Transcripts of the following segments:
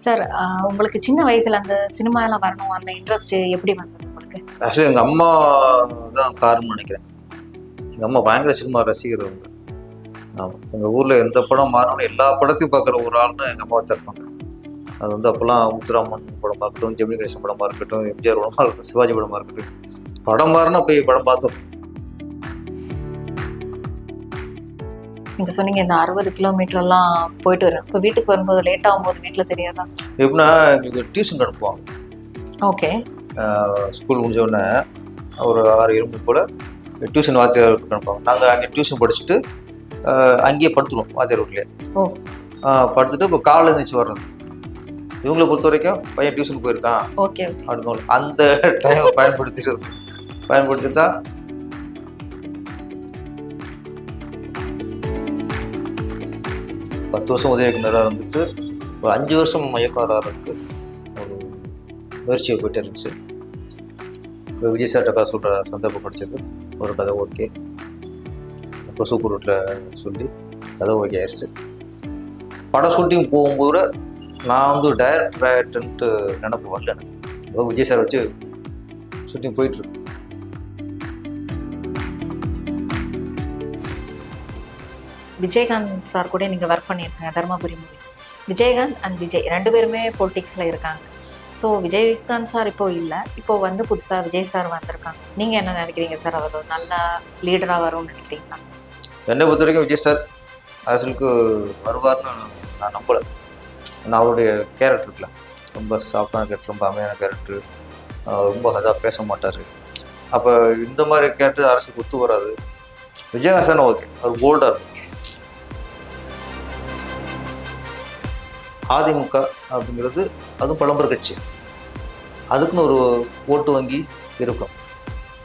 Sir, உங்களுக்கு சின்ன வயசுல அந்த சினிமாலாம் வரணும் அந்த இன்ட்ரெஸ்ட் எப்படி வந்தது உங்களுக்கு? ஆக்சுவலி எங்கள் அம்மா தான் காரணம்னு நினைக்கிறேன். எங்கள் அம்மா பயங்கர சினிமா ரசிகர் அவங்க. ஆமாம், எங்கள் ஊரில் எந்த படம் மாறினாலும் எல்லா படத்தையும் பார்க்குற ஒரு ஆள்னு எங்கள் அம்மா வச்சிருப்பாங்க. அது வந்து அப்போல்லாம் முத்துராமன் படமாக இருக்கட்டும், ஜெமினி கணேசன் படமாக இருக்கட்டும், எம்ஜிஆர் படமாக இருக்கட்டும், சிவாஜி படமாக இருக்கட்டும், படம் மாறினா போய் படம் பார்த்துருப்போம். நீங்க சொன்னீங்க இந்த 60 கிலோமீட்டர்லாம் போயிட்டு வரேன். இப்போ வீட்டுக்கு வரும்போது லேட் ஆகும்போது வீட்டில் தெரியாதா? எப்படின்னா எங்களுக்கு டியூஷன் அனுப்புவாங்க. ஓகே. ஸ்கூல் முடிஞ்சோடனே ஒரு 6-7 போல் டியூஷன் வாத்தியார் அனுப்புவாங்க. நாங்கள் அங்கே டியூஷன் படிச்சுட்டு அங்கேயே படுத்துருவோம் வாத்தியார் வீட்லேயே. ஓ. படுத்துட்டு இப்போ காலையில் எழுந்திரிச்சு வர்றது. இவங்களை பொறுத்த வரைக்கும் பையன் டியூஷன் போயிருக்கான் ஓகே அப்படின்னு அந்த டைம் பயன்படுத்திட்டு தான் பத்து வருஷம் உதவி இயக்குனராக இருந்துட்டு ஒரு 5 வருஷம் இயக்குனராக இருக்கு ஒரு முயற்சியை போயிட்டே இருந்துச்சு. இப்போ விஜய் சார்ட்ட கதை சொல்கிற சந்தர்ப்பம் படித்தது ஒரு கதை ஓகே. அப்புறம் சூப்பர் ரூட்டில் சொல்லி கதை ஓகே ஆயிடுச்சு. படம் ஷூட்டிங் போகும்போது நான் வந்து டைரக்டர்ன்ட்டு நினப்பு வரல எனக்கு. இப்போ விஜய் சார் வச்சு ஷூட்டிங் போயிட்டுருக்கு. விஜயகாந்த் சார் கூட நீங்கள் ஒர்க் பண்ணியிருக்கீங்க தர்மபுரி மூவி. விஜயகாந்த் அண்ட் விஜய் 2 பேருமே பொலிட்டிக்ஸில் இருக்காங்க. ஸோ விஜயகாந்த் சார் இப்போ இல்லை, இப்போ வந்து புதுசாக விஜய் சார் வந்திருக்காங்க. நீங்கள் என்ன நினைக்கிறீங்க சார்? அவர் ஒரு நல்ல லீடராக வரும்னு நினைக்கிறீங்களா? என்னை பொறுத்த வரைக்கும் விஜய் சார் அரசியலுக்கு வருவார்னு நான் நம்பலை. நான் அவருடைய கேரக்டர் இருக்குல்ல, ரொம்ப சாஃப்டான கேரக்டர், ரொம்ப அமையான கேரக்டர், ரொம்ப அதாக பேச மாட்டார். அப்போ இந்த மாதிரி கேரக்டர் அரசுக்கு ஒத்து வராது. விஜயகாந்த் சார் ஓகே, அவர் போல்டாக இருக்கும். அதிமுக அப்படிங்கிறது அதுவும் பழம்பெரு கட்சி, அதுக்குன்னு ஒரு ஓட்டு வங்கி இருக்கும்.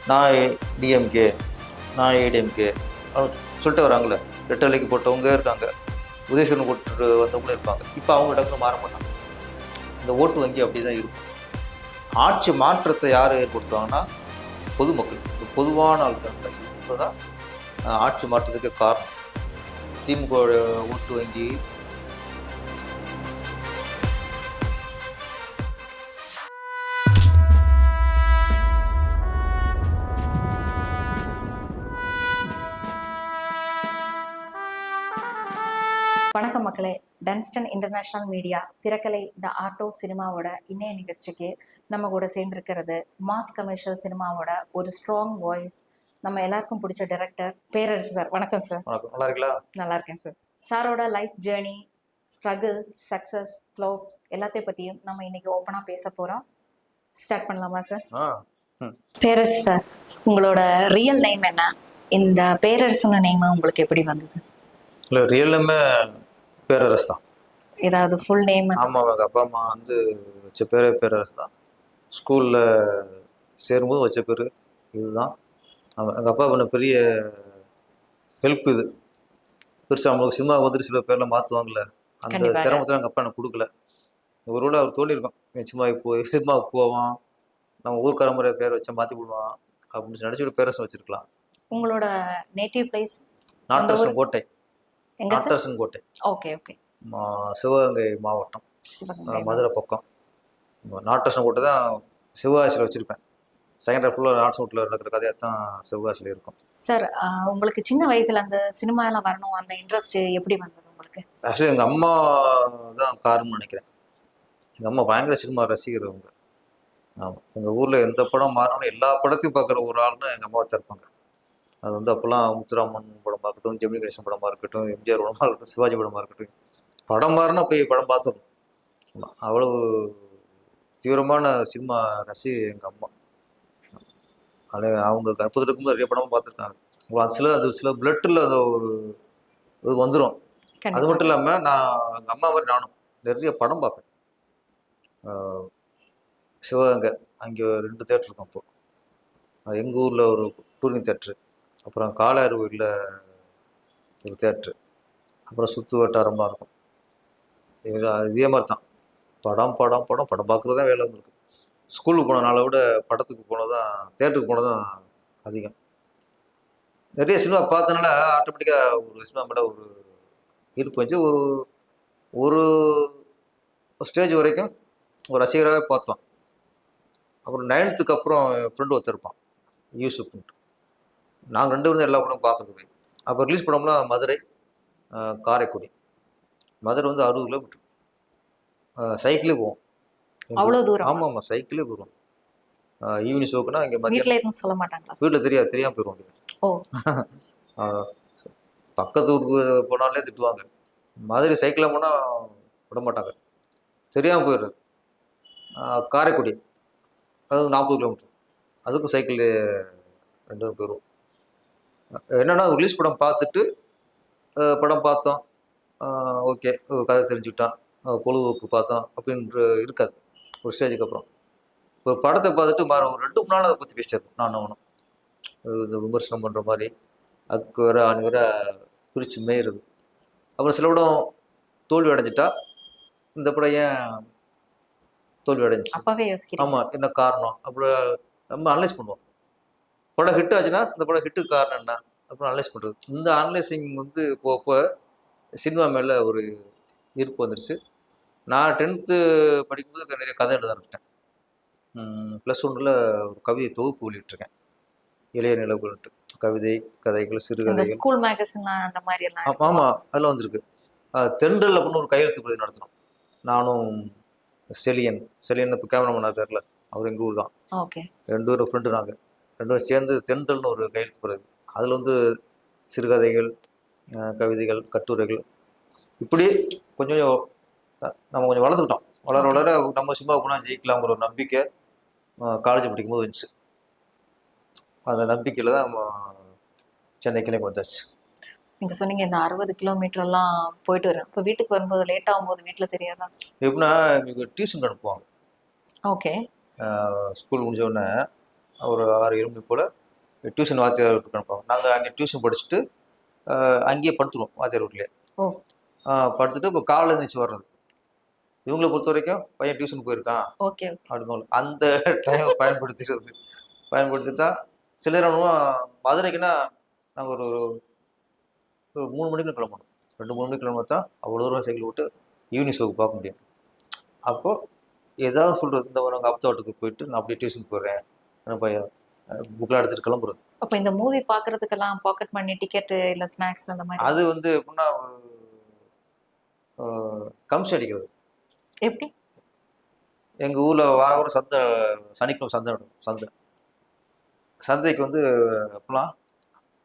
நான் டிஎம்கே, நான் ஏடிஎம்கே சொல்லிட்டு வராங்களே, ரெட்டலைக்கு போட்டவங்க இருக்காங்க, உதயசூரன் போட்டு வந்தவங்களும் இருப்பாங்க. இப்போ அவங்க டக்குன்னு மாற மாட்டாங்க. இந்த ஓட்டு வங்கி அப்படி தான் இருக்கும். ஆட்சி மாற்றத்தை யார் ஏற்படுத்துவாங்கன்னா பொதுமக்கள், பொதுவான ஆட்கள். இப்போ தான் ஆட்சி மாற்றத்துக்கு காரணம். திமுக ஓட்டு வங்கி வணக்கம் மக்களே. டன்ஸ்டன் இன்டர்நேஷ்னல் மீடியா திரைக்கலை த ஆர்ட் ஆஃப் சினிமாவோட இணைய நிகழ்ச்சிக்கு நம்ம கூட சேர்ந்துருக்கிறது மாஸ் கமர்ஷியல் சினிமாவோட ஒரு ஸ்ட்ராங் வாய்ஸ், நம்ம எல்லாருக்கும் பிடிச்ச டைரக்டர் பேரரசு சார். வணக்கம் சார். வணக்கம். நல்லா இருக்கீங்களா? நல்லா இருக்கேன் சார். சாரோட லைஃப் ஜேர்னி, ஸ்ட்ரகிள், சக்ஸஸ், ஃப்ளோப்ஸ் எல்லாத்தையும் பற்றியும் நம்ம இன்னைக்கு ஓப்பனாக பேச போகிறோம். ஸ்டார்ட் பண்ணலாமா சார்? பேரரசு சார், உங்களோட ரியல் நேம் என்ன? இந்த பேரரசுன்னு நேம் உங்களுக்கு எப்படி வந்தது? இல்லை, ரியல் நேமே பேரரசு தான். ஏதாவது ஃபுல் நேம்? ஆமாம், எங்கள் அப்பா அம்மா வந்து வச்ச பேரே பேரரசு தான். ஸ்கூலில் சேரும்போது வச்ச பேர் இதுதான். எங்கள் அப்பா பண்ண பெரிய ஹெல்ப் இது. பெருசாக அவங்களுக்கு சினிமாவுக்கு வந்துட்டு சில பேர்லாம் மாற்றுவாங்கள்ல, அந்த சிரமத்தில் எங்கள் அப்பா எனக்கு கொடுக்கல. ஒரு வேளை அவர் தோணியிருக்கோம், சினிமாவுக்கு போவான், நம்ம ஊர்க்கார முறை பேரை வச்சா மாற்றி விடுவான் அப்படின்னு நினச்சிட்டு பேரரசு வச்சுருக்கலாம். உங்களோட நேட்டிவ் பிளேஸ்? நாட்டரசன் கோட்டை. எங்க சார்? நாட்டரசன் கோட்டை. Okay okay. சிவகங்கை மாவட்டம், மதுரை பக்கம். நாட்டரசன் கோட்டை தான் சிவகாசியில் வச்சுருப்பேன். செகண்ட் ஹாஃப் ஃபுல்லாக நாட் சவுட்டில் நடக்கிற கதையாக தான் சிவகாசியில் இருக்கும். சார், உங்களுக்கு சின்ன வயசில் அந்த சினிமாலாம் வரணும் அந்த இன்ட்ரெஸ்ட் எப்படி வந்தது உங்களுக்கு? ஆக்சுவலி எங்கள் அம்மா தான் காரணம்னு நினைக்கிறேன். எங்கள் அம்மா பயங்கர சினிமா ரசிகர் அவங்க. ஆமாம், எங்கள் ஊரில் எந்த படம் மாறினாலும் எல்லா படத்தையும் பார்க்குற ஒரு ஆள்னு எங்கள் அம்மா வச்சிருப்பாங்க. அது வந்து அப்போல்லாம் முத்துராமன் படமாக இருக்கட்டும், ஜெமினி கணேசன் படமாக இருக்கட்டும், எம்ஜிஆர் படமாக இருக்கட்டும், சிவாஜி படமாக இருக்கட்டும், படம் மாறினா போய் படம் பார்த்துடணும். அவ்வளவு தீவிரமான சினிமா ரசி எங்கள் அம்மா. அது அவங்க கற்பத்தில் இருக்கும்போது நிறைய படமும் பார்த்துருக்காங்க. அது சில பிளட்டில் அது ஒரு இது வந்துடும். அது மட்டும் இல்லாமல் நான் எங்கள் அம்மா மாதிரி நானும் நிறைய படம் பார்ப்பேன். சிவகங்கை அங்கே 2 தேட்டர் இருக்கும். அப்போது எங்கள் ஊரில் ஒரு டூரிங் தேட்ரு, அப்புறம் காலாறுவீட்டில் ஒரு தேட்ரு, அப்புறம் சுற்று வட்டாரமாக இருக்கும். இதே மாதிரி தான் படம் படம் படம் படம் பார்க்குறது தான் வேலை உங்களுக்கு. ஸ்கூலுக்கு போனனால விட படத்துக்கு போனதான், தேட்டருக்கு போனதான் அதிகம். நிறைய சினிமா பார்த்தனால ஆட்டோமேட்டிக்காக ஒரு சினிமா மேலே ஒரு ஈர்ப்பு வந்துச்சு. ஒரு ஒரு ஸ்டேஜ் வரைக்கும் ஒரு ரசிகராகவே பார்த்தோம். அப்புறம் 9th அப்புறம் என் ஃப்ரெண்டு ஒருத்தர் இருப்பான், யூசுப்ன்ட்டு. நாங்கள் 2 பேரும் எல்லா படமும் பார்க்குறது போய். அப்போ ரிலீஸ் படம்லாம் மதுரை, காரைக்குடி. மதுரை வந்து 60 கிலோமீட்டர். சைக்கிளே போவோம். அவ்வளோ தூரம்? ஆமாம் ஆமாம், சைக்கிளே போயிடுவோம். ஈவினிங் ஷோக்குன்னா இங்கே வீட்டில் மதியம் எதுவும் சொல்ல மாட்டாங்களா சார்? வீட்டில் தெரியாமல் போயிடுவோம். ஓ. பக்கத்து ஊருக்கு போனாலே திட்டுவாங்க. மதுரை சைக்கிளில் போனால் விட மாட்டாங்க, தெரியாமல் போயிடுறது. காரைக்குடி அது 40 கிலோமீட்டர், அதுக்கும் சைக்கிள் 2 பேரும் போயிடுவோம். என்னென்னா ரிலீஸ் படம் பார்த்துட்டு படம் பார்த்தோம், ஓகே கதை தெரிஞ்சுக்கிட்டான், பொழுதுபோக்கு பார்த்தோம் அப்படின்ற இருக்காது. ஒரு ஸ்டேஜுக்கு அப்புறம் ஒரு படத்தை பார்த்துட்டு ஒரு 2 3 நாள் அதை பற்றி பேசிட்டு இருப்போம் நான் அவனும். இந்த விமர்சனம் பண்ணுற மாதிரி அதுக்கு வேற ஆணி வேற பிரித்து மேயிறது. அப்புறம் சில படம் தோல்வி அடைஞ்சிட்டா இந்த படம் ஏன் தோல்வி அடைஞ்சிச்சு, அப்பவே யோசிக்கிறேன். ஆமாம் என்ன காரணம், அப்புறம் நம்ம அனலைஸ் பண்ணுவோம். படம் ஹிட் ஆச்சுன்னா இந்த படம் ஹிட்டுக்கு காரணம் என்ன அப்புறம் அனலைஸ் பண்ணுறது. இந்த அனலைசிங் வந்து போக சினிமா மேலே ஒரு ஈர்ப்பு வந்துருச்சு. நான் 10th படிக்கும்போது நிறைய கதை எழுத ஆரம்பிச்சிட்டேன். +1 ஒரு கவிதை தொகுப்பு வெளியிட்டிருக்கேன், இளைய நிலவுகள்ட்டு. கவிதை, கதைகள், சிறுகதைகள். ஸ்கூல் மேகசின் அந்த மாதிரி எல்லாம். ஆமாம், அதெல்லாம் வந்திருக்கு. தென்றல் அப்படின்னு ஒரு கையெழுத்து பிரதி நடத்தினோம், நானும் செலியன் இப்போ கேமராமேன் இருக்கார்ல, அவர் எங்கள் ஊர் தான். ஓகே. 2 பேரும் ஃப்ரெண்டு. நாங்கள் 2 பேரும் சேர்ந்து தென்றல்னு ஒரு கையெழுத்து பிரதி, அதில் வந்து சிறுகதைகள், கவிதைகள், கட்டுரைகள், இப்படி கொஞ்சம் நம்ம கொஞ்சம் வளர்த்துக்கிட்டோம். வளர வளர நம்ம சும்மா போனால் ஜெயிக்கலாங்கிற ஒரு நம்பிக்கை காலேஜ் படிக்கும்போது வந்துச்சு. அந்த நம்பிக்கையில் தான் நம்ம சென்னைக்கு வந்தாச்சு. நீங்கள் சொன்னீங்க இந்த 60 கிலோமீட்டர்லாம் போயிட்டு வரேன். இப்போ வீட்டுக்கு வரும்போது லேட் ஆகும்போது வீட்டில் தெரியாதா? எப்படின்னா எங்களுக்கு டியூஷன் அனுப்புவாங்க. ஓகே. ஸ்கூல் முடிஞ்சோடனே ஒரு 6-7 மணி போல் டியூஷன் வாத்தியார் வீட்டுக்கு அனுப்புவாங்க. நாங்கள் அங்கே டியூஷன் படிச்சுட்டு அங்கேயே படுத்துருவோம் வாத்தியார் வீட்லேயே. ஓ. படுத்துட்டு இப்போ காலையில் எழுந்திரிச்சு வர்றது. இவங்களை பொறுத்த வரைக்கும் பையன் டியூஷன் போயிருக்கான் ஓகே அப்படின்னு அந்த டைமை பயன்படுத்திட்டா சில நேரம் மதுரைக்குன்னா நாங்கள் ஒரு 3 மணிக்கு கிளம்பணும். 2-3 மணிக்கு கிளம்ப தான் அவ்வளோ தூரம் சைக்கிள் விட்டு ஈவினிங் ஷோக்கு பார்க்க முடியும். அப்போது ஏதாவது சொல்கிறது, இந்த நாங்கள் அப்பத்தாட்டுக்கு போயிட்டு நான் அப்படியே டியூஷன் போயிடுறேன், பையன் புக்கெலாம் எடுத்துகிட்டு கிளம்புறது. அப்போ இந்த மூவி பார்க்குறதுக்கெல்லாம் பாக்கெட் மணி, டிக்கெட்டு இல்லை ஸ்நாக்ஸ் அந்த மாதிரி அது வந்து எப்படின்னா கமிஷன் அடிக்கிறது. எப்படி? எங்கள் ஊரில் வாரம் சந்தை, சனிக்கிழமை சந்தை சந்தைக்கு வந்து அப்போலாம்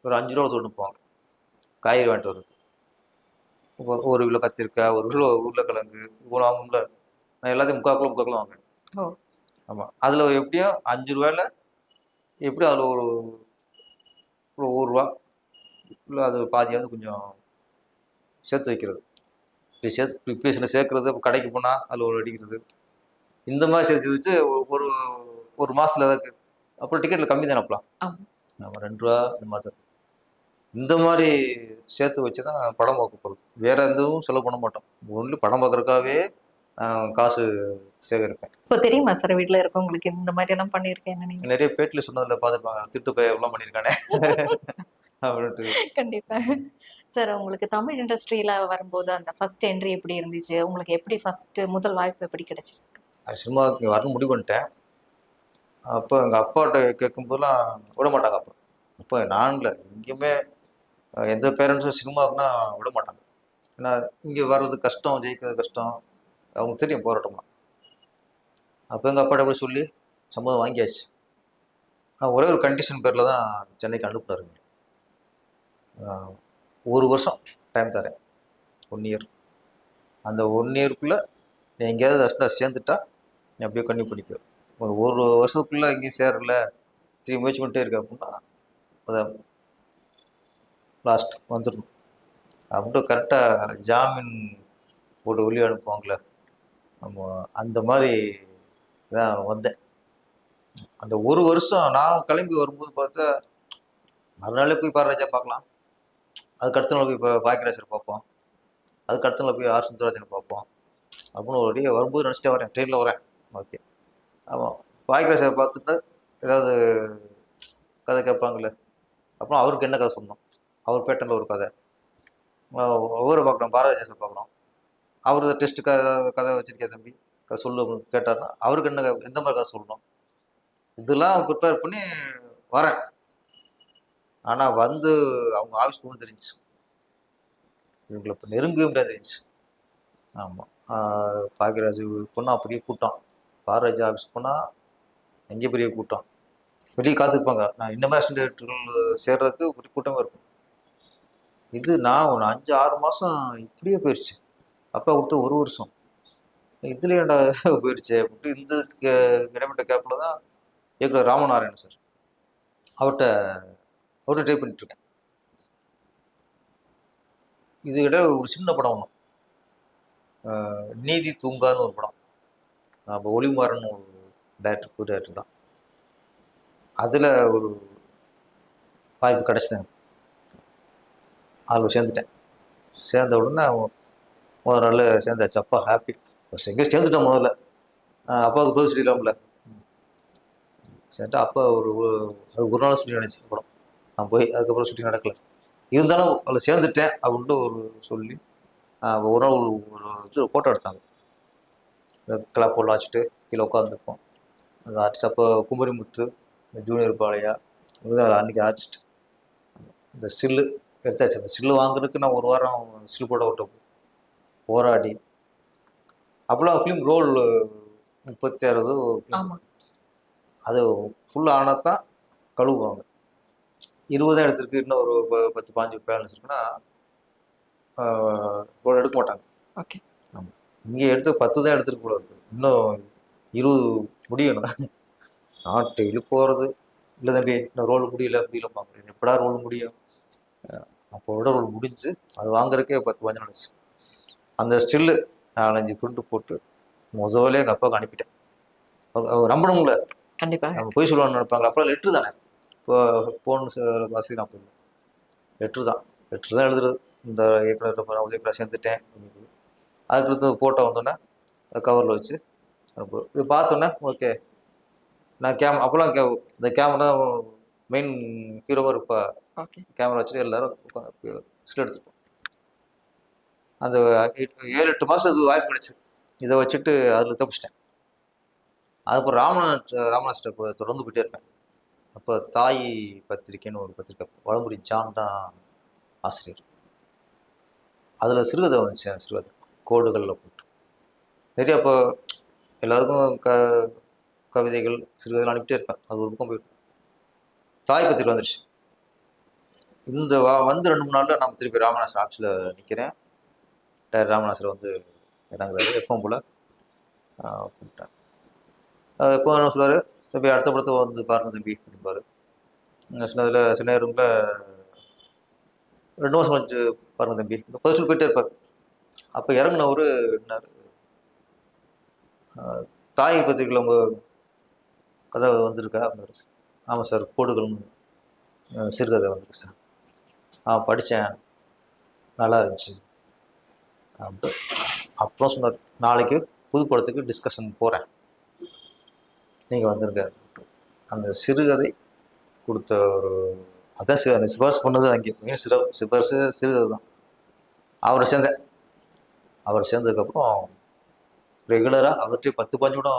ஒரு 5 ரூபா தொட்டு போவாங்க காய்கறி வாங்கிட்டு வருது. இப்போ 1 கிலோ கத்திரிக்காய், 1 கிலோ உருளைக்கிழங்கு இவ்வளோ வாங்கும்ல, நான் எல்லாத்தையும் 3/4 கிலோ வாங்குவேன். ஆமாம், அதில் எப்படியும் 5 ரூபாயில் எப்படியும் அதில் ஒரு 1 ரூபா இல்லை அது பாதியாவது கொஞ்சம் சேர்த்து வைக்கிறது. இப்படி சேர்க்கறது, கடைக்கு போனால் அதில் ஒரு அடிக்கிறது, இந்த மாதிரி சேர்த்து வச்சு ஒரு மாதத்தில் அதுக்கு அப்புறம் டிக்கெட்டில் கம்மி தானே அப்பலாம். நம்ம 2 ரூபா இந்த மாதிரி தான். இந்த மாதிரி சேர்த்து வச்சு தான் படம் பார்க்க போகிறது. வேறு எதுவும் செலவு பண்ண மாட்டோம். ஒன்லி படம் பார்க்குறதுக்காகவே காசு சேகரிப்பேன். இப்போ தெரியுமா சார் வீட்டில் இருக்கவங்களுக்கு இந்த மாதிரி எல்லாம் பண்ணியிருக்கேன்? நிறைய பேட்டில் சொன்னதில் பார்த்துருப்பாங்க, திட்டு போய் எவ்வளோ பண்ணியிருக்கானே அப்படின்ட்டு. கண்டிப்பாக சார். உங்களுக்கு தமிழ் இண்டஸ்ட்ரியில் வரும்போது அந்த ஃபர்ஸ்ட் என்ட்ரி எப்படி இருந்துச்சு? உங்களுக்கு எப்படி முதல் வாய்ப்பு எப்படி கிடைச்சிருக்கு? சினிமாவுக்கு இங்கே வரணும் முடிவு பண்ணிட்டேன். அப்போ எங்கள் அப்பாட்ட கேட்கும்போதெல்லாம் விட மாட்டாங்க. அப்போ நான் இல்லை, எங்கேயுமே எந்த பேரண்ட்ஸும் சினிமாவுக்குன்னா விட மாட்டாங்க. ஏன்னா இங்கே வர்றது கஷ்டம், ஜெயிக்கிறது கஷ்டம், அவங்க தெரியும் போராட்டமாக. அப்போ எங்கள் அப்பாட்ட எப்படி சொல்லி சம்மதம் வாங்கியாச்சு. நான் ஒரே ஒரு கண்டிஷன் பேரில் தான் சென்னைக்கு அனுப்புனாருங்க. 1 வருஷம் டைம் தரேன், 1 இயர். அந்த 1 இயருக்குள்ளே நீ எங்கேயாவது அஸ்டாக சேர்ந்துட்டா நீ அப்படியே கன்டினியூ பண்ணிக்க. ஒரு வருஷத்துக்குள்ளே எங்கேயும் சேரல, திரும்பி முயற்சி பண்ணிட்டே இருக்க அப்படின்னா அதை லாஸ்ட் வந்துடணும் அப்படின்ட்டு கரெக்டாக ஜாமீன் போட்டு வெளியே அனுப்புவாங்களே, நம்ம அந்த மாதிரி தான் வந்தேன். அந்த 1 வருஷம் நான் கிளம்பி வரும்போது பார்த்தா மறுநாளே போய் பாரராஜா பார்க்கலாம், அதுக்கு அடுத்த நாள் போய் பாக்கியராஜர் பார்ப்போம், அதுக்கு அடுத்த நாள் போய் ஆர் சுந்தரராஜனை பார்ப்போம் அப்படின்னு ஒரு வரும்போது நினச்சிட்டே வரேன், ட்ரெயினில் வரேன். ஓகே, ஆமாம், பாக்கியராஜரை பார்த்துட்டு ஏதாவது கதை கேட்பாங்களே, அப்புறம் அவருக்கு என்ன கதை சொன்னோம், அவர் பேட்டனில் ஒரு கதை, ஒவ்வொரு பார்க்குறோம், பாரதிதாசன் பார்க்குறோம், அவர் டெஸ்ட்டு கதை வச்சிருக்கேன் தம்பி, கதை சொல்லு அப்படின்னு கேட்டார்னா அவருக்கு என்ன எந்த மாதிரி கதை சொல்லணும், இதெல்லாம் ப்ரிப்பேர் பண்ணி வரேன். ஆனால் வந்து அவங்க ஆஃபீஸ் போகும் தெரிஞ்சிச்சு, இவங்களை இப்போ நெருங்கவே முடியாது தெரிஞ்சிச்சு. ஆமாம், பாக்கியராஜ் போனால் அப்படியே கூட்டம், பாரராஜ் ஆஃபீஸ் போனால் எங்கே பெரிய கூட்டம், வெளியே காத்திருப்பாங்க. நான் இன்னமே அசிஸ்டன்ட் டைரக்டர்கள் சேர்றதுக்கு ஒரு கூட்டமாக இருக்கும். இது நான் ஒன்று 5-6 மாதம் இப்படியே போயிடுச்சு. அப்பா கொடுத்த 1 வருஷம் இதுல ஏன்டா போயிடுச்சு அப்படின்ட்டு இந்த இடைப்பட்ட கேப்பில் தான் இயக்குனர் ராமநாராயணன் சார் அவர்கிட்ட ட்ரை பண்ணிட்டு இருக்கேன். இது இடையில ஒரு சின்ன படம் ஒன்று, நீதி தூங்கான்னு ஒரு படம், நம்ம ஒளிமாறன் ஒரு டைரக்டர், புது டைரக்டர் தான். அதில் ஒரு வாய்ப்பு கிடச்சிதுங்க, அதில் சேர்ந்துட்டேன். சேர்ந்த உடனே முதல் நாள் சேர்ந்தாச்சு. அப்பா ஹாப்பி, எங்கேயோ சேர்ந்துட்டேன். முதல்ல அப்பாவுக்கு பதில் சொல்லிடலாம்ல, சேர்ந்துட்டு அப்பா அது ஒரு நாள் ஷூட்டிங் நினச்சி படம், நான் போய் அதுக்கப்புறம் ஷூட்டிங் நடக்கல, இருந்தாலும் அதில் சேர்ந்துட்டேன் அப்படின்ட்டு ஒரு சொல்லி ஒரு நாள் ஒரு இது ஃபோட்டோ எடுத்தாங்க. கிளாப் போல் வச்சுட்டு கீழே உட்காந்துருப்போம். அந்த ஆர்டிஸ்ட் அப்போ குமரிமுத்து, ஜூனியர் பாளையா, இதுதான் அன்றைக்கி ஆர்டிஸ்ட். இந்த ஸ்டில்லு எடுத்தாச்சு. அந்த ஸ்டில்லு வாங்குறதுக்கு நான் 1 வாரம் ஸ்டில் போட விட்டு போராடி, அப்போலாம் ஃபிலிம் ரோல் 36 அது ஃபுல்லாக ஆனால் தான் கழுவுவாங்க. 20 எடுத்துருக்கு, இன்னும் ஒரு 10-15 பேலன்ஸ் இருக்குன்னா ரோல் எடுக்க மாட்டாங்க. ஓகே, ஆமாம், இங்கே எடுத்து 10 தான் எடுத்துருக்கு போல இருக்குது, இன்னும் 20 முடியணும். நான் டெய்லி போகிறது, இல்லை தம்பி இன்னும் ரோல் முடியலம்பாங்க. எப்படா ரோல் முடியும், அப்போட ரோல் முடிஞ்சு அது வாங்குறதுக்கே 10-15 நாள். அந்த ஸ்டில்லு 4-5 பிரிண்ட் போட்டு முதல்ல எங்கள் அப்பாவுக்கு அனுப்பிட்டேன். நம்பணும்ல, கண்டிப்பாக நம்ம போய் சொல்லுவான்னு நினைப்பாங்க. அப்புறம் லெட்ரு தானே, இப்போ ஃபோன் வசதி நான் போயிடல, லெட்ரு தான் எழுதுறது. இந்த இயக்குனர் உதயகுமார் சேர்ந்துட்டேன், அதுக்கடுத்து ஃபோட்டோ வந்தோடனே கவரில் வச்சு அனுப்புவோம். இது பார்த்தோன்னே ஓகே, நான் அப்போலாம் இந்த கேமரா மெயின் ஹீரோவாக இருப்பா, கேமரா வச்சுட்டு எல்லோரும் ஸ்டில் எடுத்துருப்போம். அந்த 7-8 மாதம் இது வாய்ப்பு கிடைச்சிது. இதை வச்சுட்டு அதில் தப்பிச்சிட்டேன். அதுக்கப்புறம் ராமநாஸ்டர் தொடர்ந்து போயிட்டே இருப்பேன். அப்போ தாய் பத்திரிக்கைன்னு ஒரு பத்திரிக்கை, வளம்புரி ஜான் தான் ஆசிரியர். அதில் சிறுகதை வந்துச்சு, சிறுகதை கோடுகளில் போட்டு நிறைய. அப்போ எல்லாருக்கும் கவிதைகள் சிறுகதைகள் அனுப்பிட்டே இருப்பேன். அது ஒரு பக்கம் போயிட்டு தாய் பத்திரிக்கை வந்துடுச்சு. இந்த வந்து 2-3 நாளில் நான் திருப்பி ராமநாஸ்டர் ஆஃபீஸில் நிற்கிறேன். ராமநாஸ்டர் வந்து இறங்குறாரு, எப்பவும் போல் கூப்பிட்டார். எப்போ என்ன சொல்லுவார், தம்பி அடுத்த படத்தை வந்து பாருங்க தம்பி அப்படின்பார். சின்னதில் சில நேரங்களில் 2 மாதம் கழிச்சு பாருங்க தம்பி, ஃபர்ஸ்ட் போயிட்டே இருப்பார். அப்போ இறங்கினவர் என்னார், தாய் பத்திரிக்கையில் உங்கள் கதை வந்திருக்கா அப்படின்னாரு. ஆமாம் சார், கோடுகள்னு சிறுகதை வந்திருக்கு சார். படித்தேன், நல்லா இருந்துச்சு. அப்புறம் சொன்னார், நாளைக்கு புது படத்துக்கு டிஸ்கஷன் போகிறேன், நீங்கள் வந்துருங்க. அந்த சிறுகதை கொடுத்த ஒரு அதான் சிபாரிசு பண்ணது அங்கே மெயின் சிபாரிசு சிறுகதை தான். அவரை சேர்ந்ததுக்கப்புறம் ரெகுலராக அவர்கிட்ட 10-15 கூட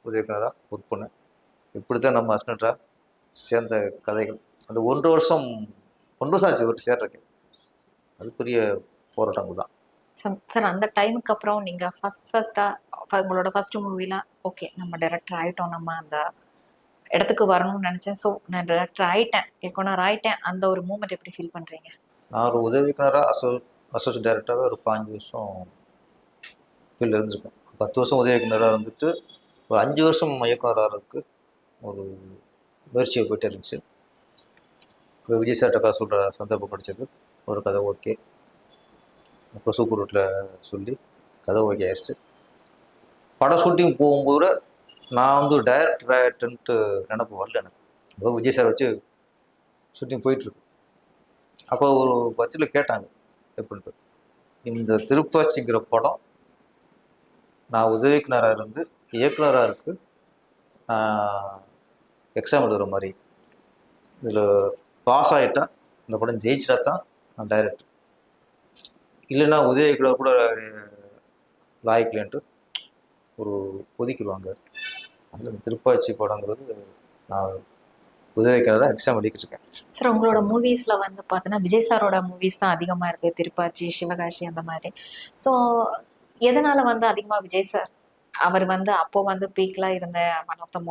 உதவியாளராக ஒர்க் பண்ணேன். இப்படி தான் நம்ம அசிஸ்டண்ட்டாக சேர்ந்த கதைகள். அந்த 1 வருஷம் ஆச்சு ஒரு சேர்றதுக்கு. அது பெரிய போராட்டங்கள் தான் சார். அந்த டைமுக்கு அப்புறம் நீங்கள் ஃபஸ்ட்டாக உங்களோட ஃபஸ்ட்டு மூவிலாம் ஓகே நம்ம டைரக்டர் ஆகிட்டோம், நம்ம அந்த இடத்துக்கு வரணும்னு நினச்சேன். ஸோ நான் டைரக்டர் ஆகிட்டேன், இயக்குனர் ஆகிட்டேன், அந்த ஒரு மூமெண்ட் எப்படி ஃபீல் பண்ணுறீங்க? நான் ஒரு உதவி இயக்குனராக அசோசியேட் டைரக்டராகவே ஒரு 5 வருஷம் ஃபீல்டில் இருந்திருக்கேன். 10 வருஷம் உதவி இயக்குனராக இருந்துட்டு ஒரு 5 வருஷம் இயக்குனராக இருக்கிறதுக்கு ஒரு முயற்சியை போயிட்டே இருந்துச்சு. இப்போ விஜய் சார்ட்ட கதை சொல்கிற சந்தர்ப்பம் படித்தது, ஒரு கதை ஓகே. அப்புறம் சூப்பர் ரூட்டில் சொல்லி கதை ஓகே ஆயிடுச்சு. படம் ஷூட்டிங் போகும்போது நான் வந்து டைரக்டர்ன்ட்டு நினப்பு வரல எனக்கு. இப்போ விஜய் சார் வச்சு ஷூட்டிங் போயிட்டுருக்கு. அப்போ ஒரு பத்திரில் கேட்டாங்க எப்படின்ட்டு, இந்த திருப்பாச்சிங்கிற படம் நான் உதவி இயக்குனராக இருந்து இயக்குனராக இருக்கு எக்ஸாம் எழுதுகிற மாதிரி, இதில் பாஸ் ஆகிட்டா இந்த படம் ஜெயிச்சிட்டா தான் நான் டைரக்டர், இல்லைன்னா உதவி இயக்குனர் கூட லாய்க்கலேன்ட்டு ஒரு ஒதுக்கிடுவாங்க. அதில் திருப்பாச்சி படங்கிறது நான் உதவிக்காக எக்ஸாம் எழுதிக்கிட்டு இருக்கேன். சார் உங்களோட மூவிஸில் வந்து பார்த்தீங்கன்னா விஜய் சாரோட மூவிஸ் தான் அதிகமாக இருக்குது, திருப்பாச்சி, சிவகாசி அந்த மாதிரி. ஸோ எதனால் வந்து அதிகமாக விஜய் சார் அவர் வந்து அப்போது வந்து பீக்லாம் இருந்த one of the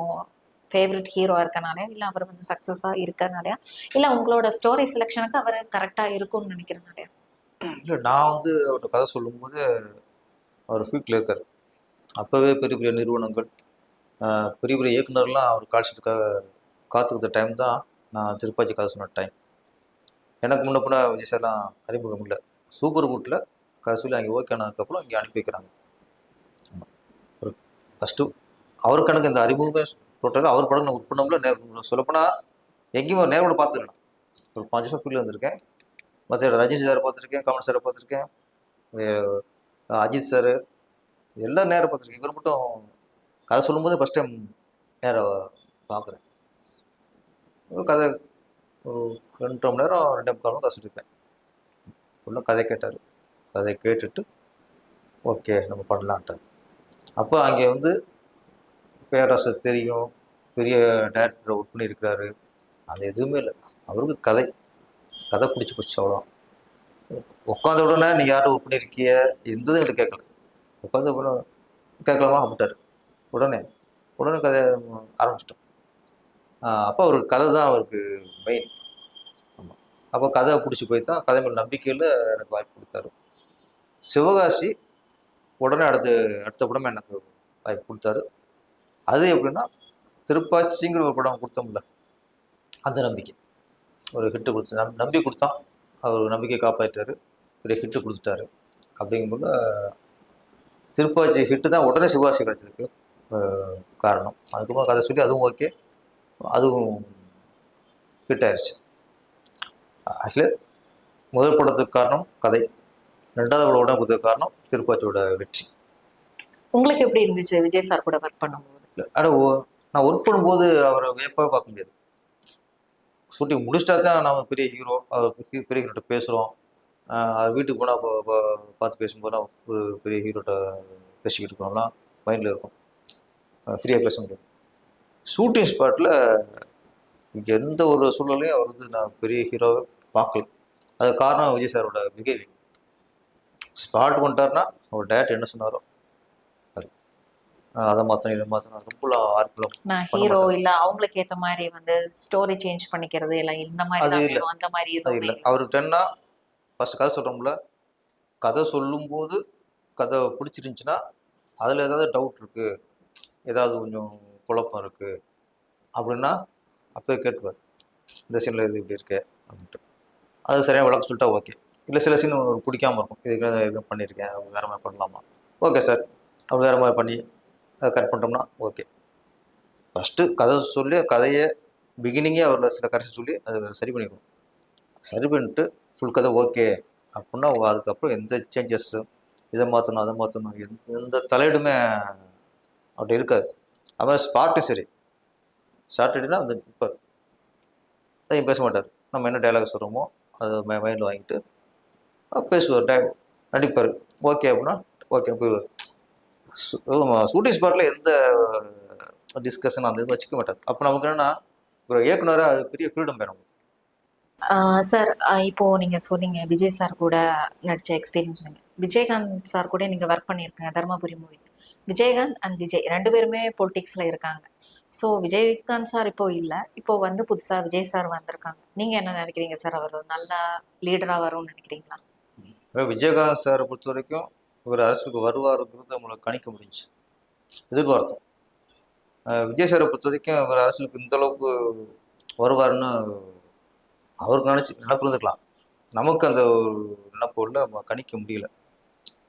favourite hero இருக்கனாலே, இல்லை அவர் வந்து சக்ஸஸாக இருக்கனாலையா, இல்லை உங்களோட ஸ்டோரி செலெக்ஷனுக்கு அவர் கரெக்டாக இருக்கும்னு நினைக்கிறனாலையா? இல்லை, நான் வந்து அவர்கிட்ட கதை சொல்லும்போது அவர் ஃபீல்டில் இருக்கார். அப்போவே பெரிய பெரிய நிறுவனங்கள், பெரிய பெரிய இயக்குனர்லாம் அவர் கால்ஷீட்டுக்காக காத்துக்கிட்ட டைம் தான் நான் திருப்பாச்சி கதை சொன்ன டைம். எனக்கு முன்ன பின்ன விஜய் சார்லாம் அறிமுகம் இல்லை. சூப்பர் குட்டில் கதை சொல்லி அங்கே ஓகே ஆனதுக்கப்புறம் இங்கே அனுப்பி வைக்கிறாங்க. ஒரு ஃபஸ்ட்டு அவருக்கு எனக்கு இந்த அறிமுகமே டோட்டலாக அவர் படம் நான் ஒர்க் பண்ணோம்ல. சொல்லப்போனால் எங்கேயுமே நேரோட பார்த்துருக்கேன். ஒரு 5 வருஷம் ஃபீல்டில் இருந்திருக்கேன். மற்ற ரஜினி சாரை பார்த்துருக்கேன், கமல் சாரை பார்த்துருக்கேன், அஜித் சார், எல்லாம் நேரம் பார்த்துருக்கேன். இவர் மட்டும் கதை சொல்லும்போது ஃபஸ்ட் டைம் நேராக பார்க்குறேன். கதை ஒரு 2 மணி நேரம் 2.25 மணி நேரம் கதை சொல்லியிருப்பேன். ஃபுல்லாக கதை கேட்டார். கதை கேட்டுட்டு ஓகே நம்ம பண்ணலான்ட்டார். அப்போ அங்கே வந்து பேரரசர் தெரியும், பெரிய டேரக்டரை ஒர்க் பண்ணியிருக்கிறாரு, அது எதுவுமே இல்லை. அவருக்கு கதை கதை பிடிச்சி போச்சு, அவ்வளோதான். உட்காந்த உடனே நீங்கள் யாரும் ஒர்க் பண்ணியிருக்கிய எந்ததும் என்கிட்ட கேட்கல. உட்காந்து அப்புறம் கேட்கலாமா அப்படின்ட்டார். உடனே கதை ஆரம்பிச்சிட்டோம். அப்போ அவருக்கு கதை தான் அவருக்கு மெயின். ஆமாம், அப்போ கதை பிடிச்சி போய் தான் கதை மேல் நம்பிக்கையில் எனக்கு வாய்ப்பு கொடுத்தாரு. சிவகாசி உடனே அடுத்த படமே எனக்கு வாய்ப்பு கொடுத்தாரு. அது எப்படின்னா திருப்பாச்சிங்கிற ஒரு படம் கொடுத்தோம்ல, அந்த நம்பிக்கை ஒரு ஹிட்டு கொடுத்து நம்பி கொடுத்தான். அவர் நம்பிக்கை காப்பாற்றாரு, பெரிய ஹிட்டு கொடுத்துட்டாரு. அப்படிங்கும்போது திருப்பாச்சி ஹிட்டு தான் உடனே சிவகாசி கிடச்சதுக்கு காரணம். அதுக்கப்புறம் கதை சொல்லி அதுவும் ஓகே, அதுவும் ஹிட் ஆயிடுச்சு. ஆக்சுவலி முதல் படத்துக்கு காரணம் கதை, 2வது படம் உடனே கொடுத்ததுக்கு காரணம் திருப்பாச்சியோட வெற்றி. உங்களுக்கு எப்படி இருந்துச்சு விஜய் சார் கூட ஒர்க் பண்ணும்போது? ஆனால் நான் ஒர்க் பண்ணும்போது அவரை வேப்பாக பார்க்க முடியாது. ஷூட்டிங் முடிச்சிட்டா தான் நம்ம பெரிய ஹீரோ, அவர் பெரிய ஹீரோட்ட பேசுகிறோம். வீட்டுக்கு போனால் பார்த்து பேசும்போதுலாம் ஒரு பெரிய ஹீரோட்ட பேசிக்கிட்டு இருக்கோம்லாம் மைண்டில் இருக்கும். ஃப்ரீயாக பேச முடியாது. ஷூட்டிங் ஸ்பாட்டில் எந்த ஒரு சூழ்நிலையும் அவர் வந்து நான் பெரிய ஹீரோவை பார்க்கல. அது காரணம் விஜய் சாரோட பிஹேவியர். ஸ்பாட் பண்ணிட்டாருன்னா அவர் டேரக்டர் என்ன சொன்னாரோ அது அதை மாற்றணும், இதை மாற்றணும், ரொம்ப ஆர்க்குலாம் நான் ஹீரோ இல்லை அவங்களுக்கு ஏற்ற மாதிரி வந்து ஸ்டோரி சேஞ்ச் பண்ணிக்கிறது இல்லை, இந்த மாதிரி அது இல்லை, அந்த மாதிரி அது எதுவும் இல்லை. அவருக்கு என்ன ஃபஸ்ட்டு கதை சொல்கிறோம்ல, கதை சொல்லும்போது கதை பிடிச்சிருந்துச்சின்னா அதில் ஏதாவது டவுட் இருக்குது, ஏதாவது கொஞ்சம் குழப்பம் இருக்குது அப்படின்னா அப்போயே கேட்டுவார், இந்த சீனில் இது இப்படி இருக்கு அப்படின்ட்டு. அது சரியாக விளக்க சொல்லிட்டா ஓகே. இல்லை சில சீன் பிடிக்காமல் இருக்கும், இதுக்கு பண்ணியிருக்கேன், வேறு மாதிரி பண்ணலாமா, ஓகே சார் அப்படி வேறு மாதிரி பண்ணி அதை கட் பண்ணிட்டோம்னா ஓகே. ஃபஸ்ட்டு கதை சொல்லி கதையை பிகினிங்கே அவரில் சில கரெக்ஷன் சொல்லி அதை சரி பண்ணிடுவோம். சரி பண்ணிட்டு ஃபுல் கதை ஓகே அப்படின்னா அதுக்கப்புறம் எந்த சேஞ்சஸ்ஸு, இதை மாற்றணும் அதை மாற்றணும் எந்த தலையிடுமே அப்படி இருக்காது. அவன் ஸ்பாட்டும் சரி, சாட்டர்டேனா அந்த இப்போ அதையும் பேச மாட்டார். நம்ம என்ன டைலாக் சொல்கிறோமோ அதை மைண்டில் வாங்கிட்டு பேசுவார், நடிப்பார். ஓகே அப்படின்னா ஓகே போயிடுவார். ஷூட்டிங் ஸ்பாட்டில் எந்த டிஸ்கஷன் அந்த இது வச்சுக்க மாட்டார். அப்போ நமக்கு என்னென்னா ஒரு இயக்குனராக அது பெரிய ஃப்ரீடம் வேணும். சார் இப்போ நீங்க சொன்னீங்க விஜய் சார் கூட நடிச்ச எக்ஸ்பீரியன்ஸ். நீங்க விஜயகாந்த் சார் கூட நீங்க ஒர்க் பண்ணியிருக்கீங்க தர்மபுரி மூவி. விஜயகாந்த் அண்ட் விஜய் 2 பேருமே பொலிட்டிக்ஸ்ல இருக்காங்க. ஸோ விஜயகாந்த் சார் இப்போ இல்லை, இப்போ வந்து புதுசா விஜய் சார் வந்திருக்காங்க. நீங்க என்ன நினைக்கிறீங்க சார்? அவர் நல்ல லீடரா வரும்னு நினைக்கிறீங்களா? விஜயகாந்த் சாரை பொறுத்த வரைக்கும் இவர் அரசுக்கு வருவாருங்கிறது நம்மளுக்கு கணிக்க முடிஞ்சு, எதிர்பார்த்தோம். விஜய் சாரை பொறுத்த வரைக்கும் இவர் அரசுக்கு இந்த அளவுக்கு வருவாருன்னு அவருக்கு நினப்பு இருந்துக்கலாம். நமக்கு அந்த ஒரு நினப்போல கணிக்க முடியல.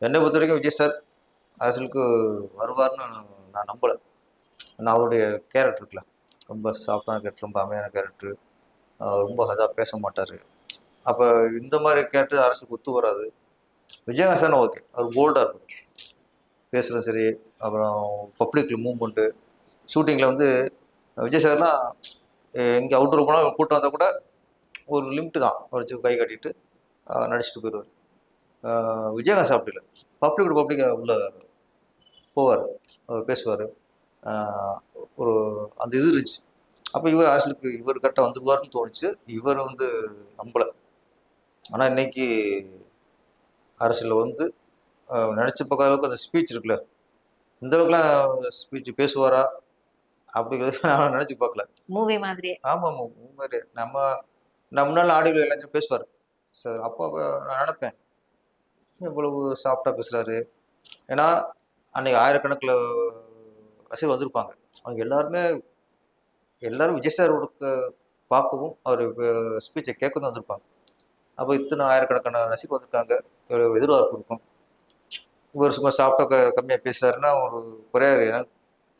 என்னை பொறுத்த வரைக்கும் விஜய் சார் அரசியலுக்கு வருவார்னு நான் நம்பலை. நான் அவருடைய கேரக்டர் இருக்குல்ல, ரொம்ப சாஃப்டான கேரக்டர், ரொம்ப அமைதியான கேரக்டர், ரொம்ப அதாக பேச மாட்டார். அப்போ இந்த மாதிரி கேரக்டர் அரசுக்கு ஒத்து வராது. விஜயகாந்த் சார்னா ஓகே, அவர் போல்டாக இருக்கும், பேசுகிறது சரி, அப்புறம் பப்ளிக்கில் மூவ்மெண்ட்டு. ஷூட்டிங்கில் வந்து விஜய் சார்லாம் எங்கே அவுட்டோர் போனால் கூட்டம் வந்தால் கூட ஒரு லிமிட்டு தான் வச்சு கை கட்டிட்டு நடிச்சுட்டு போயிடுவார். விஜயகாந்த் சார் அப்படி இல்லை, பப்ளிக் உள்ள போவார், அவர் பேசுவார். ஒரு அந்த இது இருந்துச்சு. அப்போ இவர் அரசியலுக்கு இவர் கரெக்டாக வந்துடுவார்னு தோணுச்சு. இவர் வந்து நம்பலை. ஆனால் இன்னைக்கு அரசியலில் வந்து நினச்சி பார்க்காத அளவுக்கு அந்த ஸ்பீச் இருக்குல்ல, இந்த அளவுக்குலாம் ஸ்பீச் பேசுவாரா அப்படிங்கிறது நான் நினச்சி பார்க்கல. மூவி மாதிரி. ஆமாம், மாதிரி நம்ம முன்னால் ஆடியோ எல்லாத்தையும் பேசுவார் சார். அப்போ நான் நினைப்பேன், இவ்வளவு சாஃப்டாக பேசுகிறாரு. ஏன்னா அன்னைக்கு ஆயிரக்கணக்கில் ரசிகர் வந்திருப்பாங்க. அவங்க எல்லாரும் விஜய் சாரோட பார்க்கவும் அவர் ஸ்பீச்சை கேட்கவும் வந்திருப்பாங்க. அப்போ இத்தனை ஆயிரக்கணக்கான ரசிகர் வந்திருக்காங்க, எதிர்பார்ப்பு இருக்கும். இவர் சும்மா சாஃப்டாக கம்மியாக பேசுகிறாருன்னா ஒரு குறையாது எனக்கு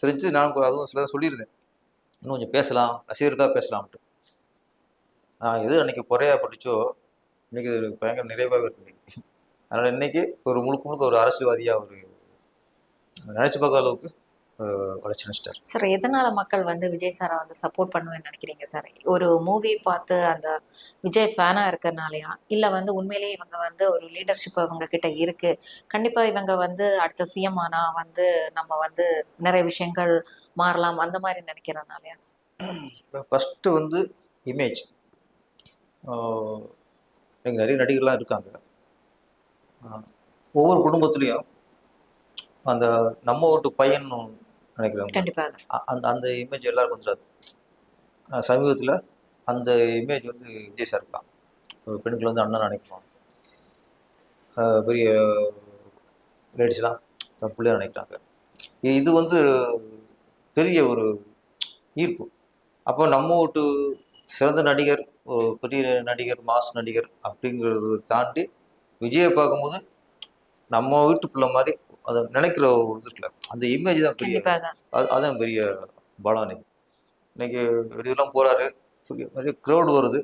தெரிஞ்சு. நான் அதுவும் சில சொல்லியிருந்தேன், இன்னும் கொஞ்சம் பேசலாம், ரசிகருக்காக பேசலாம்ட்டு. எது அன்னைக்கு குறையா படிச்சோ இன்னைக்கு பயங்கர நிறைவாகவே இருக்கு இன்னைக்கு. அதனால் இன்னைக்கு ஒரு முழுக்க ஒரு அரசியல்வாதியாக ஒரு நினைச்சு பார்க்காத அளவுக்கு வளர்ச்சி நினைச்சிட்டார் சார். எதனால மக்கள் வந்து விஜய் சாரை வந்து சப்போர்ட் பண்ணுவேன்னு நினைக்கிறீங்க சார்? ஒரு மூவி பார்த்து அந்த விஜய் ஃபேனா இருக்கிறனாலயா, இல்லை வந்து உண்மையிலேயே இவங்க வந்து ஒரு லீடர்ஷிப் இவங்க கிட்ட இருக்கு, கண்டிப்பா இவங்க வந்து அடுத்த சிஎம் ஆனா வந்து நம்ம வந்து நிறைய விஷயங்கள் மாறலாம், அந்த மாதிரி நினைக்கிறனாலயா? ஃபர்ஸ்ட் வந்து இமேஜ். இங்கே நிறைய நடிகர்லாம் இருக்காங்க. ஒவ்வொரு குடும்பத்துலேயும் அந்த நம்ம வீட்டு பையன் நினைக்கிறாங்க. கண்டிப்பாக அந்த அந்த இமேஜ் எல்லாருக்கும் வந்துடாது. சமீபத்தில் அந்த இமேஜ் வந்து விஜய் சார் தான். பெண்கள் வந்து அண்ணன் நினைக்கிறோம், பெரிய லேடிஸ்லாம் தன் பிள்ளைய நினைக்கிறாங்க. இது வந்து பெரிய ஒரு ஈர்ப்பு. அப்போ நம்ம வீட்டு சிறந்த நடிகர், ஒரு பெரிய நடிகர், மாஸ் நடிகர் அப்படிங்கிறத தாண்டி விஜயை பார்க்கும்போது நம்ம வீட்டு பிள்ளை மாதிரி அதை நினைக்கிற ஒரு இது இருக்குல்ல, அந்த இமேஜ் தான் பெரிய, அதுதான் பெரிய பலம். இன்னைக்கு வெளியெல்லாம் போறாரு, நிறைய க்ரௌடு வருது.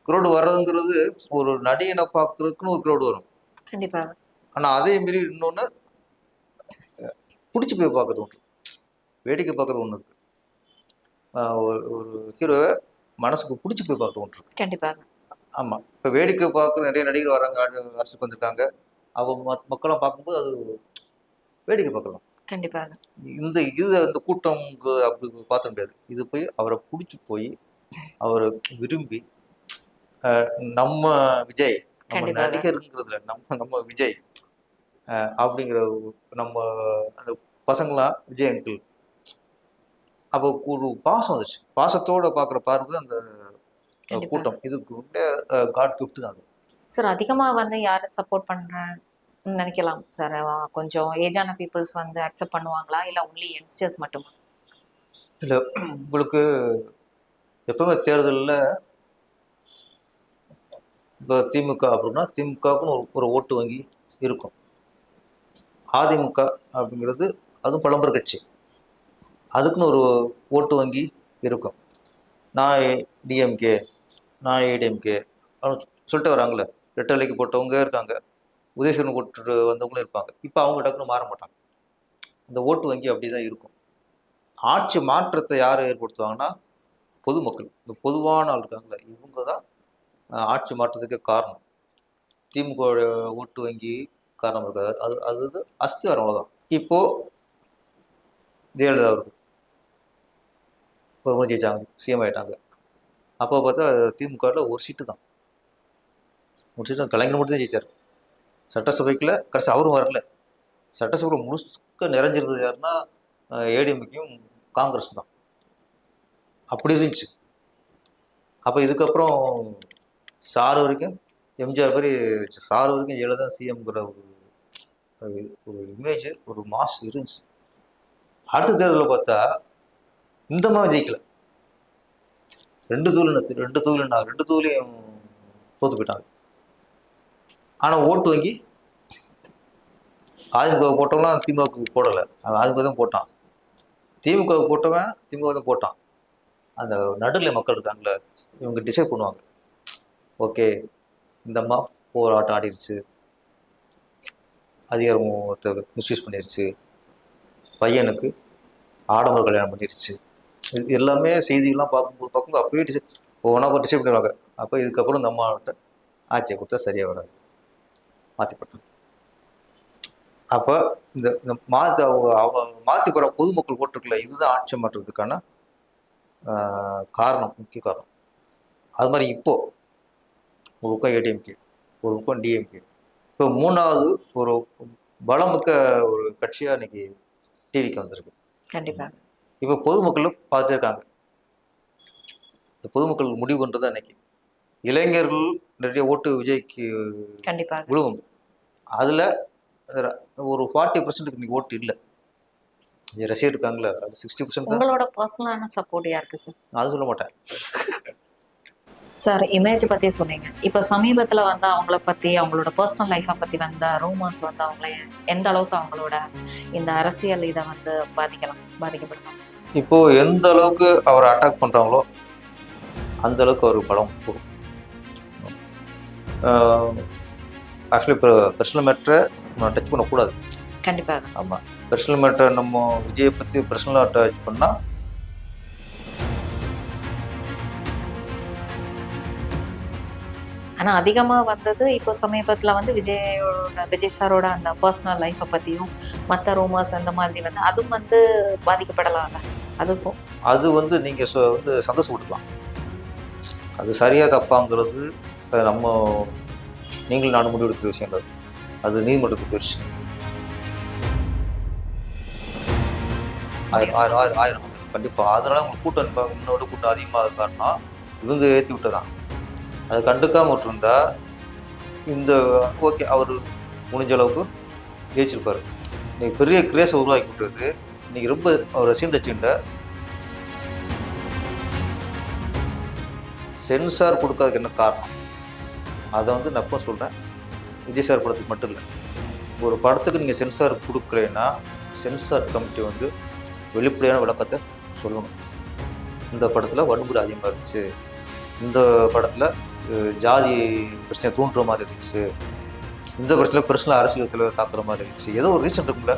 க்ரௌடு வர்றதுங்கிறது ஒரு நடிகனை பார்க்கறதுக்குன்னு ஒரு க்ரௌடு வரும் கண்டிப்பாக. ஆனால் அதே மாரி இன்னொன்று பிடிச்சி போய் பார்க்கறது ஒன்று, வேடிக்கை பார்க்கறது ஒன்று இருக்கு. ஒரு ஹீரோவை மனசுக்கு பிடிச்சி போய் பார்க்கறது ஒன்று இருக்கு. கண்டிப்பாக. ஆமாம், இப்போ வேடிக்கை பார்க்குற நிறைய நடிகர் வராங்க, அரசுக்கு வந்திருக்காங்க. அவங்க மக்களாக பார்க்கும்போது அது வேடிக்கை பார்க்கலாம். கண்டிப்பாக. இந்த கூட்டம் அப்படி பார்த்த முடியாது. இது போய் அவரை பிடிச்சி போய் அவரை விரும்பி நம்ம விஜய், நம்ம நடிகருங்கிறதுல நம்ம விஜய் அப்படிங்கிற நம்ம அந்த பசங்களாம் விஜய் அங்கிள் அப்போ ஒரு பாசம் வந்துச்சு. பாசத்தோட பார்க்குற பார்வை அந்த கூட்டம். இதுக்கு காட் கிஃப்ட் தான் அது சார். அதிகமாக வந்து யாரை சப்போர்ட் பண்ணுறேன்னு நினைக்கலாம் சார்? கொஞ்சம் ஏஜான பீப்புள்ஸ் வந்து அக்செப்ட் பண்ணுவாங்களா, இல்லை ஒன்லி யங்ஸ்டர்ஸ் மட்டுமா? இல்லை, உங்களுக்கு எப்பவுமே தேர்தலில் இப்போ திமுக அப்படின்னா திமுகவுக்குன்னு ஒரு ஓட்டு வங்கி இருக்கும். அதிமுக அப்படிங்கிறது அதுவும் பழம்பெரு கட்சி, அதுக்குன்னு ஒரு ஓட்டு வங்கி இருக்கும். நான் டிஎம்கே, நான் ஏடிஎம்கே சொல்லிட்டு வராங்களே, ரெட்டலைக்கு போட்டவங்க இருக்காங்க, உதயசூரன் போட்டு வந்தவங்களும் இருப்பாங்க. இப்போ அவங்க டக்குன்னு மாற மாட்டாங்க. அந்த ஓட்டு வங்கி அப்படி தான் இருக்கும். ஆட்சி மாற்றத்தை யார் ஏற்படுத்துவாங்கன்னா பொதுமக்கள், இந்த பொதுவான ஆள் இருக்காங்களே, இவங்க தான் ஆட்சி மாற்றத்துக்கு காரணம். திமுக ஓட்டு வங்கி காரணம் இருக்காது, அது அஸ்திவாரம், அவ்வளோதான். இப்போ ஜெயலலிதா அவர்கள் ஒரு முறை ஜெயிச்சாங்க, சிஎம் ஆகிட்டாங்க. அப்போ பார்த்தா திமுகவில் ஒரு சீட்டு தான், ஒரு சீட்டு தான். கலைஞர் மட்டும் தான் ஜெயிச்சார் சட்டசபைக்குள்ள. கடைசி அவரும் வரல. சட்டசபையில் முழுக்க நிறைஞ்சிருந்தது யாருன்னா ஏடிஎம்கேயும் காங்கிரஸ் தான். அப்படி இருந்துச்சு. அப்போ இதுக்கப்புறம் சார் வரைக்கும் எம்ஜிஆர் மாதிரி சார் வரைக்கும் ஜெயலலிதா சிஎம்ங்கிற ஒரு இமேஜ், ஒரு மாஸ் இருந்துச்சு. அடுத்த தேர்தலில் பார்த்தா இந்த மாதிரி ஜெயிக்கல. ரெண்டு தொகுதியிலையும் தோத்து போயிட்டாங்க. ஆனால் ஓட்டு வங்கி அதிமுக போட்டவங்களாம் திமுகவுக்கு போடலை, அதிமுக தான் போட்டான். திமுக போட்டவன் திமுக தான் போட்டான். அந்த நடுநிலை மக்கள் இருக்காங்களே, இவங்க டிசைட் பண்ணுவாங்க, ஓகே இந்த அம்மா போராட்டம் ஆடிடுச்சு, அதிகாரத்தை மிஸ்யூஸ் பண்ணிடுச்சு, பையனுக்கு ஆடம்பர கல்யாணம் பண்ணிடுச்சு, இது எல்லாமே செய்திகள்லாம் பார்க்கும்போது அப்பவே ஒவ்வொன்றா டிசைட் பண்ணிடுவாங்க. அப்போ இதுக்கப்புறம் இந்த அம்மாவிட்ட ஆட்சியை கொடுத்தா சரியாக வராது, மாற்றி போட்டாங்க. அப்போ இந்த மாற்று அவங்க மாற்றி போகிற பொதுமக்கள் ஓட்டுருக்குல்ல, இதுதான் ஆட்சி மாற்றத்துக்கான காரணம், முக்கிய காரணம். அது மாதிரி இப்போ ஒரு பக்கம் ஏடிஎம்கே, ஒரு பக்கம் டிஎம்கே, இப்போ மூணாவது ஒரு பலமிக்க ஒரு கட்சியாக இன்னைக்கு டிவிக்கு வந்திருக்கு. கண்டிப்பாக. இப்போ பொதுமக்களும் பார்த்துட்டே இருக்காங்க. இந்த பொதுமக்கள் முடிவு பண்ணுறது அன்னைக்கு இளைஞர்கள் நிறைய ஓட்டு விஜய்க்கு கண்டிப்பாக விழுவும். அதில் ஒரு 40% இன்னைக்கு ஓட்டு இல்லை. ரசிகர் இருக்காங்களே, அது 60%. உங்களோட பர்சனலான சப்போர்ட் யாருக்கு சார்? அது சொல்ல மாட்டேன் சார். இமேஜ் பற்றி சொன்னீங்க. இப்போ சமீபத்தில் வந்து அவங்கள பற்றி, அவங்களோட பர்சனல் லைஃப்பை பற்றி வந்த ரூமர்ஸ் வந்து அவங்கள எந்த அளவுக்கு அவங்களோட இந்த அரசியல் இதை வந்து பாதிக்கப்படலாம்? இப்போ எந்த அளவுக்கு அவரை அட்டாக் பண்ணுறாங்களோ அந்த அளவுக்கு அவர் பலம் கூடும். ஆக்சுவலி இப்போ பர்சனல் மேட்டரை நம்ம டச் பண்ணக்கூடாது. கண்டிப்பாக. ஆமாம், பர்சனல் மேட்டரை நம்ம விஜயை பற்றி பர்சனலாக டச் பண்ணால் ஆனால் அதிகமாக வந்தது இப்போ சமீபத்தில் வந்து விஜய் சாரோட அந்த பர்சனல் லைஃப்பை பற்றியும் மற்ற ரூமர்ஸ் அந்த மாதிரி வந்து அதுவும் வந்து பாதிக்கப்படலாம்ல. அதுக்கும் அது வந்து நீங்கள் வந்து சந்தோஷப்பட்டுக்கலாம். அது சரியாக தப்பாங்கிறது நம்ம நீங்கள் நானும் முடிவெடுக்கிற விஷயம் இல்லை. அது நீதிமன்றத்துக்கு போயிடுச்சு. ஆயிரம் கண்டிப்பாக. அதனால உங்களுக்கு கூட்டம் முன்னோட கூட்டம் அதிகமாக காரணம் இவங்க ஏற்றி விட்டதான். அதை கண்டுக்காம விட்டுருந்தா இந்த ஓகே அவர் முடிஞ்ச அளவுக்கு ஜெயிச்சிருப்பாரு. இன்னைக்கு பெரிய கிரேஸை உருவாக்கி விட்டது இன்னைக்கு ரொம்ப அவரை சீண்ட சென்சார் கொடுக்காததுக்கு என்ன காரணம், அதை வந்து நான் எப்போ சொல்கிறேன், விஜய் சார் படத்துக்கு மட்டும் இல்லை, ஒரு படத்துக்கு நீங்கள் சென்சார் கொடுக்கலைன்னா சென்சார் கமிட்டி வந்து வெளிப்படையான விளக்கத்தை சொல்லணும். இந்த படத்தில் வன்முறை அதிகமாக இருந்துச்சு, இந்த படத்தில் ஜாதி பிரச்சனை தூண்டுற மாதிரி இருந்துச்சு, இந்த பிரச்சனை பர்சனல் அரசியலத்தில் தாக்குற மாதிரி இருந்துச்சு, ஏதோ ஒரு ரீசன் இருக்கும்ல.